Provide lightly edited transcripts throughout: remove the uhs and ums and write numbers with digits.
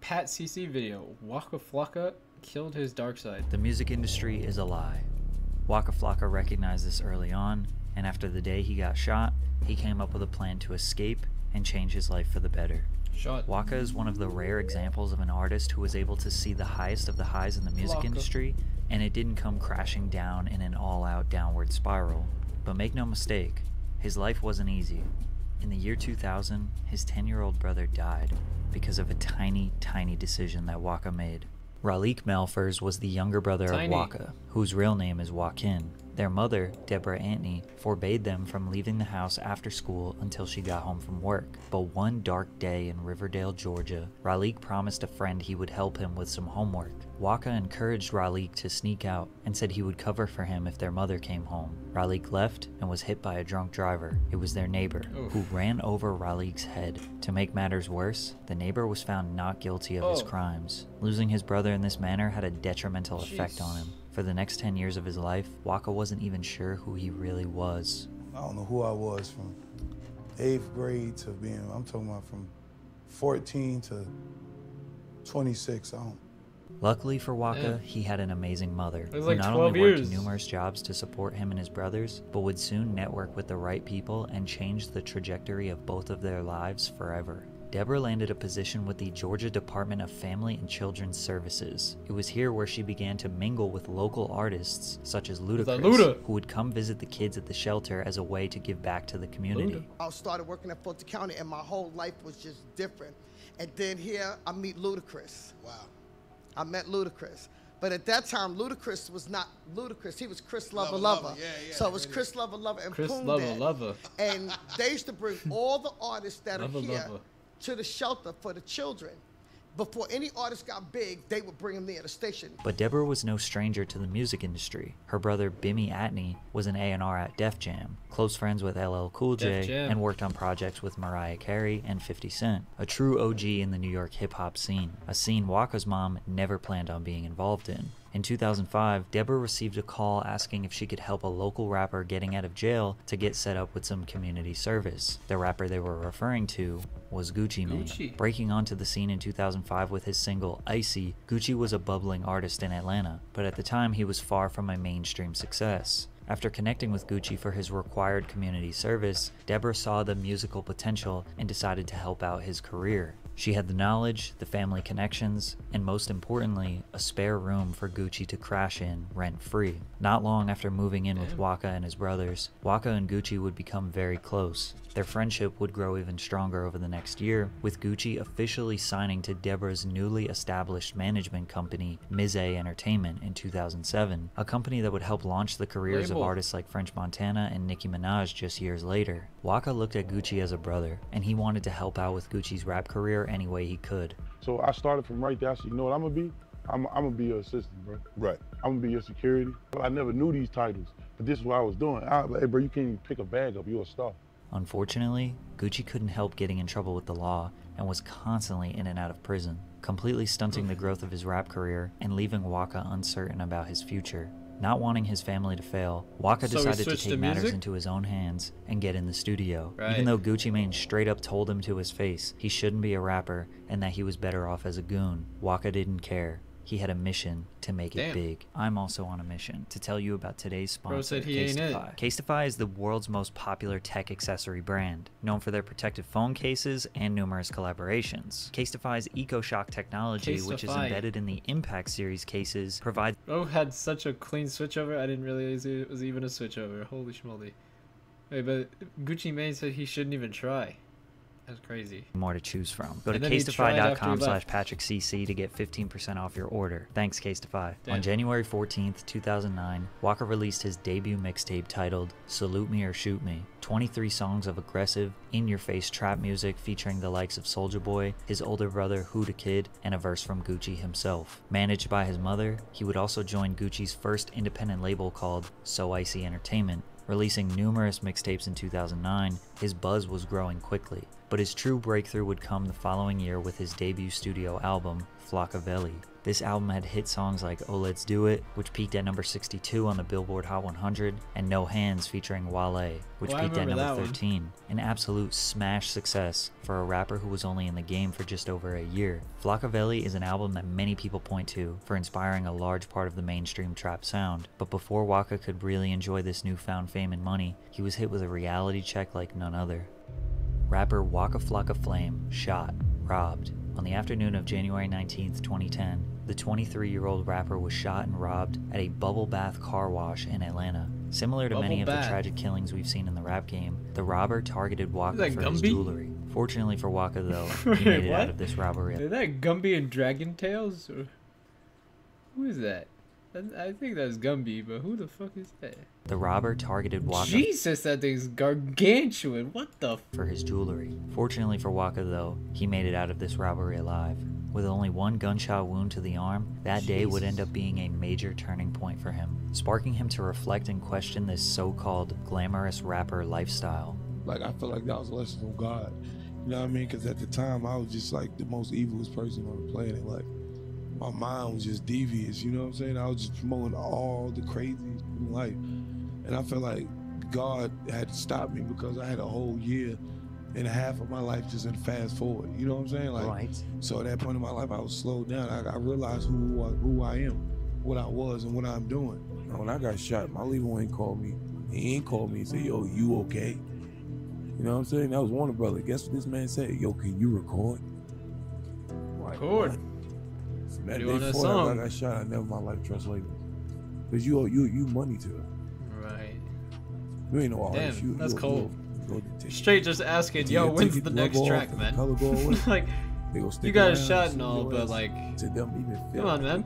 Pat CC video. Waka Flocka killed his dark side. The music industry is a lie. Waka Flocka recognized this early on, and after the day he got shot, he came up with a plan to escape and change his life for the better. Waka is one of the rare examples of an artist who was able to see the highest of the highs in the music industry, and it didn't come crashing down in an all-out downward spiral. But make no mistake, his life wasn't easy. In the year 2000, his 10-year-old brother died because of a tiny decision that Waka made. Raleigh Malfers was the younger brother of Waka, whose real name is Joaquin. Their mother, Deborah Antony, forbade them from leaving the house after school until she got home from work. But one dark day in Riverdale, Georgia, Raleigh promised a friend he would help him with some homework. Waka encouraged Raleigh to sneak out and said he would cover for him if their mother came home. Raleigh left and was hit by a drunk driver. It was their neighbor, who ran over Raleigh's head. To make matters worse, the neighbor was found not guilty of his crimes. Losing his brother in this manner had a detrimental effect on him. For the next 10 years of his life, Waka wasn't even sure who he really was. I don't know who I was from 8th grade to being, I'm talking about from 14 to 26. Luckily for Waka, he had an amazing mother who not 12 only years. worked numerous jobs to support him and his brothers, but would soon network with the right people and change the trajectory of both of their lives forever. Deborah landed a position with the Georgia Department of Family and Children's Services. It was here where she began to mingle with local artists such as Ludacris, who would come visit the kids at the shelter as a way to give back to the community. I started working at Fulton County and my whole life was just different. And then here I meet Ludacris. Wow. I met Ludacris. But at that time, Ludacris was not Ludacris. He was Chris Lover Lover. Yeah, so it was Chris Lover Lover and Chris Poon Lover Dad. Lover. And they used to bring all the artists that are here Lover. to the shelter for the children. Before any artist got big, they would bring them there at the station. But Deborah was no stranger to the music industry. Her brother Bimmy Atney was an A&R at Def Jam, close friends with LL Cool J, and worked on projects with Mariah Carey and 50 Cent, a true OG in the New York hip-hop scene, a scene Waka's mom never planned on being involved in. In 2005, Deborah received a call asking if she could help a local rapper getting out of jail to get set up with some community service. The rapper they were referring to was Gucci Mane. Breaking onto the scene in 2005 with his single Icy, Gucci was a bubbling artist in Atlanta, but at the time he was far from a mainstream success. After connecting with Gucci for his required community service, Deborah saw the musical potential and decided to help out his career. She had the knowledge, the family connections, and most importantly, a spare room for Gucci to crash in rent-free. Not long after moving in with Waka and his brothers, Waka and Gucci would become very close. Their friendship would grow even stronger over the next year, with Gucci officially signing to Deborah's newly established management company, Mize Entertainment, in 2007, a company that would help launch the careers of artists like French Montana and Nicki Minaj just years later. Waka looked at Gucci as a brother, and he wanted to help out with Gucci's rap career any way he could. So I started from right there. I said, you know what I'm gonna be? I'm gonna be your assistant, bro. Right. I'm gonna be your security. I never knew these titles, but this is what I was doing. Hey, bro, you can't even pick a bag up. You're a star. Unfortunately, Gucci couldn't help getting in trouble with the law and was constantly in and out of prison, completely stunting the growth of his rap career and leaving Waka uncertain about his future. Not wanting his family to fail, Waka decided to take matters into his own hands and get in the studio. Even though Gucci Mane straight up told him to his face he shouldn't be a rapper and that he was better off as a goon, Waka didn't care. He had a mission to make it big. I'm also on a mission to tell you about today's sponsor, Casetify. Casetify is the world's most popular tech accessory brand, known for their protective phone cases and numerous collaborations. Casetify's EcoShock technology, which is embedded in the Impact series cases, provides... had such a clean switchover, I didn't realize it was even a switchover. Holy schmoly. Wait, but Gucci Mane said he shouldn't even try. That's crazy. More to choose from. Go to casetify.com/PatrickCC to get 15% off your order. Thanks, Casetify. On January 14th, 2009, Waka released his debut mixtape titled Salute Me or Shoot Me. 23 songs of aggressive, in-your-face trap music featuring the likes of Soulja Boy, his older brother Huda Kid, and a verse from Gucci himself. Managed by his mother, he would also join Gucci's first independent label called So Icy Entertainment. Releasing numerous mixtapes in 2009, his buzz was growing quickly, but his true breakthrough would come the following year with his debut studio album, Flockavelli. This album had hit songs like Oh Let's Do It, which peaked at number 62 on the Billboard Hot 100, and No Hands featuring Wale, which peaked at number 13. An absolute smash success for a rapper who was only in the game for just over a year. Flockavelli is an album that many people point to for inspiring a large part of the mainstream trap sound, but before Waka could really enjoy this newfound fame and money, he was hit with a reality check like none other. Rapper Waka Flocka Flame shot, robbed. On the afternoon of January 19th, 2010, the 23-year-old rapper was shot and robbed at a bubble bath car wash in Atlanta. Similar to many of the tragic killings we've seen in the rap game, the robber targeted Waka for his jewelry. Fortunately for Waka, though, he made it out of this robbery. Is that Gumby and Dragon Tales? Or who is that? I think that's Gumby, but who the fuck is that? The robber targeted Waka. Jesus, that thing's gargantuan. What the for his jewelry. Fortunately for Waka, though, he made it out of this robbery alive. With only one gunshot wound to the arm, that day would end up being a major turning point for him, sparking him to reflect and question this so-called glamorous rapper lifestyle. Like, I feel like that was a lesson from God. You know what I mean? Because at the time, I was just like the most evilest person on the planet. Like, my mind was just devious, you know what I'm saying? I was just promoting all the crazies in life. And I felt like God had to stop me because I had a whole year and a half of my life just in fast forward, you know what I'm saying? Like, right. So at that point in my life, I was slowed down. I realized who I am, what I was, and what I'm doing. You know, when I got shot, my leader ain't called me. He ain't called me and said, yo, you okay? You know what I'm saying? That was Warner Brother. Guess what this man said? Yo, can you record? Record? That day before I got shot, I never in my life trust labels. Because you money to it. Right. You ain't no artist. Damn, that's cold. Straight just asking, yo, when's the next track, man? Like, you got a shot and all, but like, come on, man.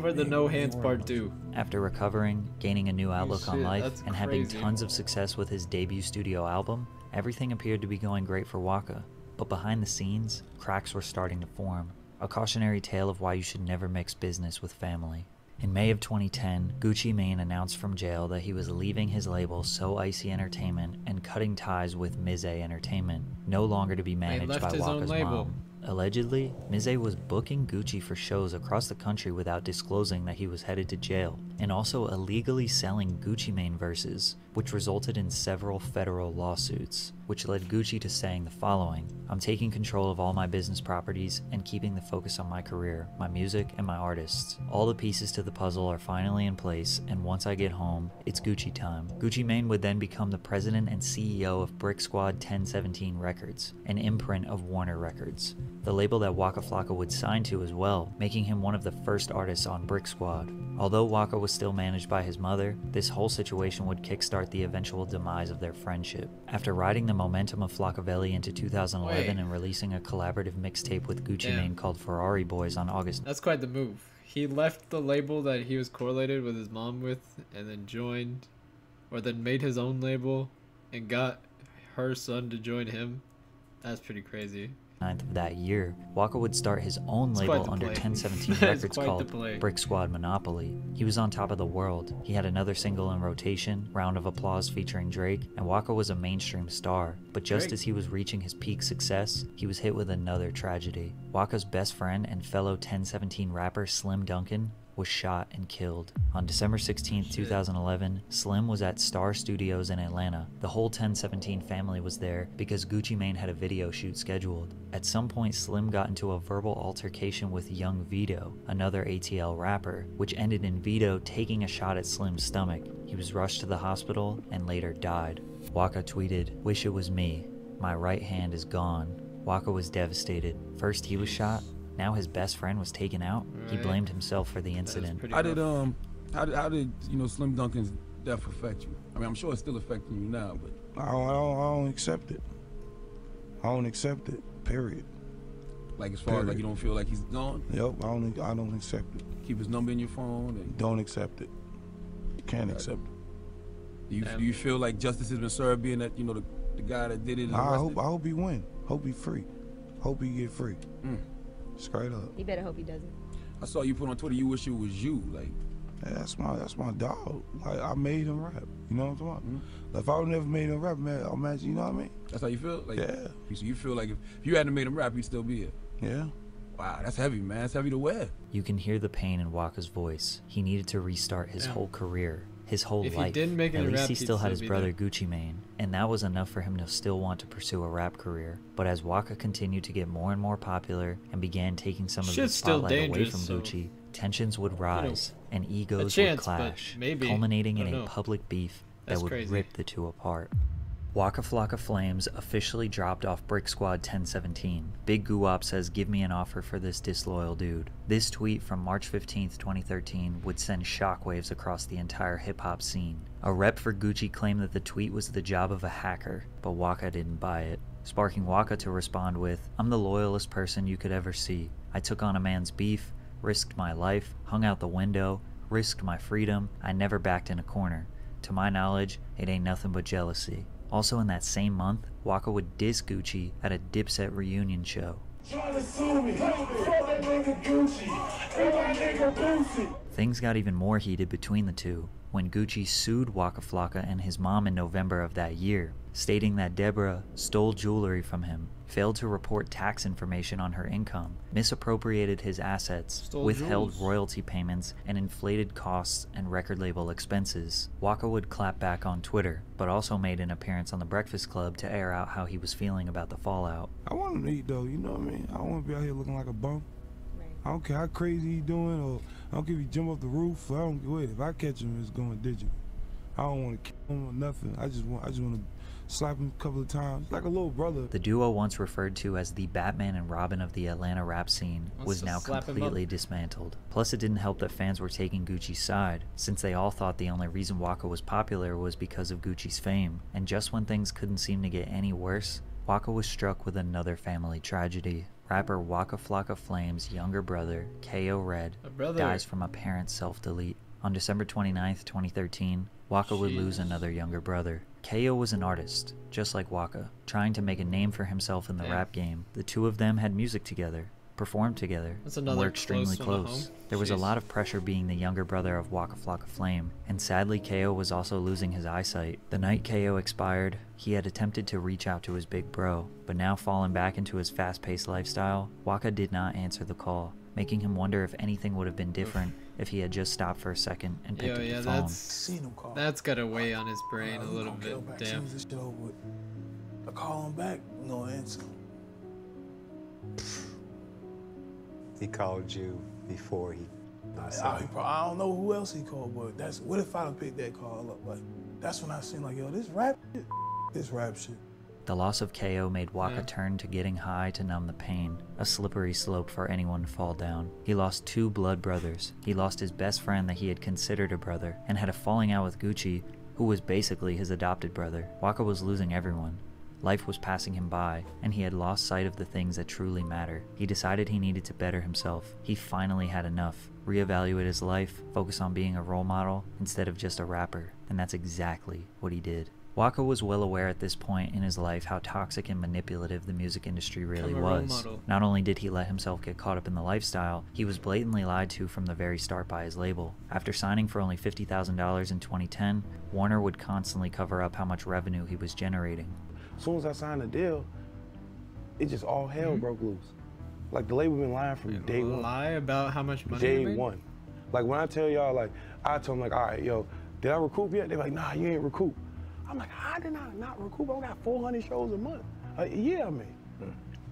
We're the No Hands Part 2. After recovering, gaining a new outlook on life, and having tons of success with his debut studio album, everything appeared to be going great for Waka. But behind the scenes, cracks were starting to form. A cautionary tale of why you should never mix business with family. In May of 2010, Gucci Mane announced from jail that he was leaving his label So Icy Entertainment and cutting ties with Mize Entertainment, no longer to be managed by Waka's mom. Allegedly, Mize was booking Gucci for shows across the country without disclosing that he was headed to jail, and also illegally selling Gucci Mane verses, which resulted in several federal lawsuits, which led Gucci to saying the following: "I'm taking control of all my business properties and keeping the focus on my career, my music, and my artists. All the pieces to the puzzle are finally in place, and once I get home, it's Gucci time." Gucci Mane would then become the president and CEO of Brick Squad 1017 Records, an imprint of Warner Records, the label that Waka Flocka would sign to as well, making him one of the first artists on Brick Squad. Although Waka was still managed by his mother, this whole situation would kickstart the eventual demise of their friendship. After riding the momentum of Flockavelli into 2011 and releasing a collaborative mixtape with Gucci Mane called Ferrari Boys on August... That's quite the move. He left the label that he was correlated with his mom with, and then joined, or then made his own label, and got her son to join him. That's pretty crazy. Of that year, Waka would start his own label under 1017 Records called Brick Squad Monopoly. He was on top of the world. He had another single in rotation, Round of Applause featuring Drake, and Waka was a mainstream star. But just as he was reaching his peak success, he was hit with another tragedy. Waka's best friend and fellow 1017 rapper Slim Duncan was shot and killed. On December 16, 2011, Slim was at Star Studios in Atlanta. The whole 1017 family was there because Gucci Mane had a video shoot scheduled. At some point, Slim got into a verbal altercation with Young Vito, another ATL rapper, which ended in Vito taking a shot at Slim's stomach. He was rushed to the hospital and later died. Waka tweeted, "Wish it was me. My right hand is gone." Waka was devastated. First he was shot, now his best friend was taken out. He blamed himself for the incident. How did Slim Duncan's death affect you? I mean, I'm sure it's still affecting you now, but I don't accept it. I don't accept it. Period. Like as far as like you don't feel like he's gone? Yep, I don't accept it. Keep his number in your phone and don't accept it. You can't accept it. Do you feel like justice has been served, being that the guy that did it? I hope he win. Hope he free. Hope he get free. Straight up. He better hope he doesn't. I saw you put on Twitter, you wish it was you, like. Yeah, that's my dog. Like, I made him rap. You know what I'm talking about? If I would never made him rap, man, imagine, you know what I mean? That's how you feel? Like, yeah. So you feel like if you hadn't made him rap, he'd still be here? Yeah. Wow, that's heavy, man. That's heavy to wear. You can hear the pain in Waka's voice. He needed to restart his whole career, his whole life. If he didn't make any At least rap, he he'd still had his be brother there. Gucci Mane, and that was enough for him to still want to pursue a rap career. But as Waka continued to get more and more popular and began taking some of the Shit's still spotlight away dangerous, from so, Gucci, tensions would rise and egos chance, would clash, but maybe. culminating I in don't a know. public beef that That's would crazy. rip the two apart. Waka Flocka Flames officially dropped off Brick Squad 1017. Big Guwop says, "Give me an offer for this disloyal dude." This tweet from March 15th, 2013 would send shockwaves across the entire hip-hop scene. A rep for Gucci claimed that the tweet was the job of a hacker, but Waka didn't buy it, sparking Waka to respond with, "I'm the loyalest person you could ever see. I took on a man's beef, risked my life, hung out the window, risked my freedom. I never backed in a corner. To my knowledge, it ain't nothing but jealousy." Also in that same month, Waka would diss Gucci at a Dipset reunion show. Things got even more heated between the two when Gucci sued Waka Flocka and his mom in November of that year, stating that Deborah stole jewelry from him, failed to report tax information on her income, misappropriated his assets, withheld royalty payments, and inflated costs and record label expenses. Waka would clap back on Twitter, but also made an appearance on The Breakfast Club to air out how he was feeling about the fallout. I want him to eat though, you know what I mean? I don't want to be out here looking like a bum. I don't care how crazy he doing, or I don't care if he jump off the roof. I don't wait. If I catch him, it's going digital. I don't want to kill him or nothing. I just want to slap him a couple of times, like a little brother. The duo, once referred to as the Batman and Robin of the Atlanta rap scene, was now completely dismantled. Plus, it didn't help that fans were taking Gucci's side, since they all thought the only reason Waka was popular was because of Gucci's fame. And just when things couldn't seem to get any worse, Waka was struck with another family tragedy. Rapper Waka Flocka Flame's younger brother, K.O. Red, dies from apparent self-delete. On December 29th, 2013, Waka would lose another younger brother. K.O. was an artist, just like Waka, trying to make a name for himself in the rap game. The two of them had music together, performed together, and were extremely close. There was a lot of pressure being the younger brother of Waka Flocka Flame, and sadly K.O. was also losing his eyesight. The night K.O. expired, he had attempted to reach out to his big bro, but now fallen back into his fast-paced lifestyle, Waka did not answer the call, making him wonder if anything would have been different if he had just stopped for a second and picked up the phone. That's gotta weigh on his brain a little bit. Damn. I call him back, no answer. He called you before he. I don't know who else he called, but that's what if I done picked that call up? Like, that's when I seen like, yo, this rap shit. The loss of K.O. made Waka turn to getting high to numb the pain, a slippery slope for anyone to fall down. He lost two blood brothers. He lost his best friend that he had considered a brother, and had a falling out with Gucci, who was basically his adopted brother. Waka was losing everyone. Life was passing him by, and he had lost sight of the things that truly matter. He decided he needed to better himself. He finally had enough. Reevaluate his life, focus on being a role model instead of just a rapper, and that's exactly what he did. Waka was well aware at this point in his life how toxic and manipulative the music industry really was. Not only did he let himself get caught up in the lifestyle, he was blatantly lied to from the very start by his label. After signing for only $50,000 in 2010, Warner would constantly cover up how much revenue he was generating. As soon as I signed the deal, it just all hell broke loose. Like the label been lying from day one. Lie about how much money Day one. Like when I tell y'all, like I told them, like, all right, yo, did I recoup yet? They're like, nah, you ain't recoup. I'm like, how did I not recoup? I got 400 shows a month. Yeah, man.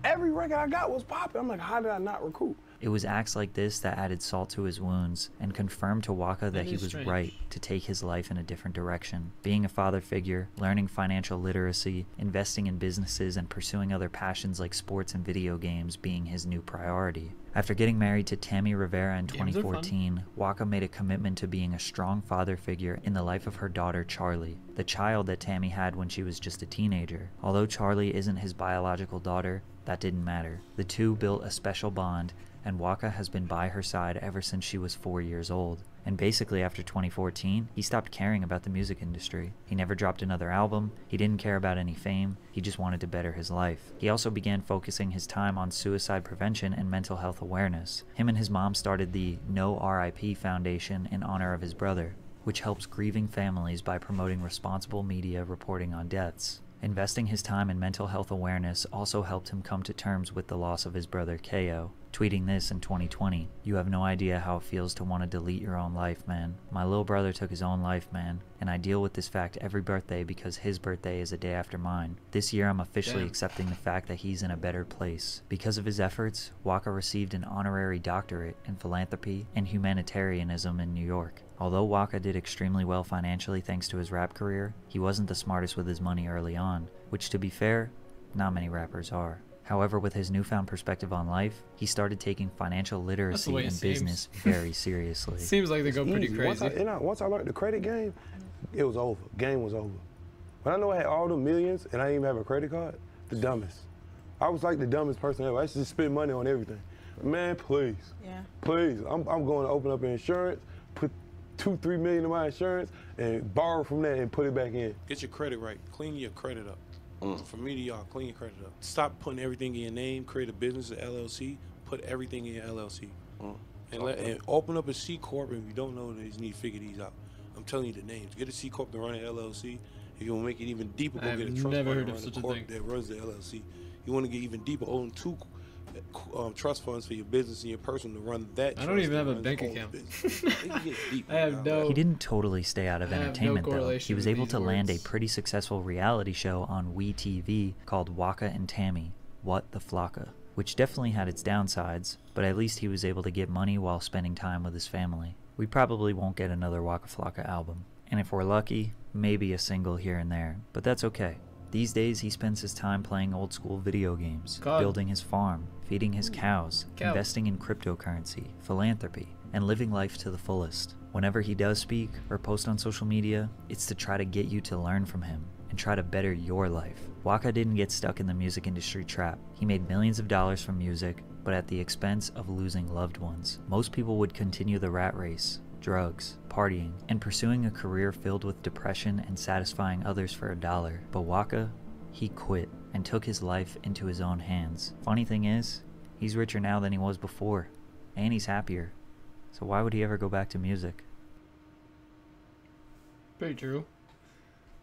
Every record I got was popping. I'm like, how did I not recoup? It was acts like this that added salt to his wounds and confirmed to Waka that he was right to take his life in a different direction. Being a father figure, learning financial literacy, investing in businesses, and pursuing other passions like sports and video games being his new priority. After getting married to Tammy Rivera in 2014, Waka made a commitment to being a strong father figure in the life of her daughter Charlie, the child that Tammy had when she was just a teenager. Although Charlie isn't his biological daughter, that didn't matter. The two built a special bond, and Waka has been by her side ever since she was 4 years old. And basically after 2014, he stopped caring about the music industry. He never dropped another album, he didn't care about any fame, he just wanted to better his life. He also began focusing his time on suicide prevention and mental health awareness. Him and his mom started the No RIP Foundation in honor of his brother, which helps grieving families by promoting responsible media reporting on deaths. Investing his time in mental health awareness also helped him come to terms with the loss of his brother K.O. tweeting this in 2020. "You have no idea how it feels to want to delete your own life, man. My little brother took his own life, man, and I deal with this fact every birthday because his birthday is a day after mine. This year I'm officially accepting the fact that he's in a better place." Because of his efforts, Waka received an honorary doctorate in philanthropy and humanitarianism in New York. Although Waka did extremely well financially thanks to his rap career, he wasn't the smartest with his money early on, which, to be fair, not many rappers are. However, with his newfound perspective on life, he started taking financial literacy and business very seriously. Seems like they go pretty crazy. Once I learned the credit game, it was over. Game was over. When I know I had all the millions and I didn't even have a credit card, the dumbest. I was like the dumbest person ever. I used to just spend money on everything. Man, please. Yeah. Please. I'm going to open up an insurance, put $2-3 million in my insurance, and borrow from that and put it back in. Get your credit right. Clean your credit up. From me to y'all, clean your credit up. Stop putting everything in your name. Create a business, an LLC. Put everything in your LLC. And open up a C Corp. And if you don't know this, you need to figure these out. I'm telling you the names. Get a C Corp to run an LLC. If you want to make it even deeper, go get a trust fund to run the corp that runs the LLC. You want to get even deeper, own 2 trust funds for your business and your person to run that. I don't even have a bank account. I have no. He didn't totally stay out of entertainment though. He was able to land a pretty successful reality show on WeTV called Waka and Tammy, What the Flocka, which definitely had its downsides, but at least he was able to get money while spending time with his family. We probably won't get another Waka Flocka album, and if we're lucky, maybe a single here and there, but that's okay. These days, he spends his time playing old school video games, building his farm, feeding his cows, investing in cryptocurrency, philanthropy, and living life to the fullest. Whenever he does speak or post on social media, it's to try to get you to learn from him and try to better your life. Waka didn't get stuck in the music industry trap. He made millions of dollars from music, but at the expense of losing loved ones. Most people would continue the rat race, drugs, partying, and pursuing a career filled with depression and satisfying others for a dollar. But Waka, he quit and took his life into his own hands. Funny thing is, he's richer now than he was before, and he's happier. So why would he ever go back to music? Pretty true.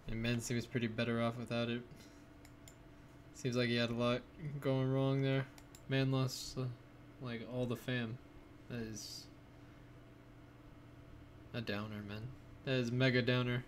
And men seems pretty better off without it. Seems like he had a lot going wrong there. Man lost like all the fam. That is a downer, man. That is mega downer.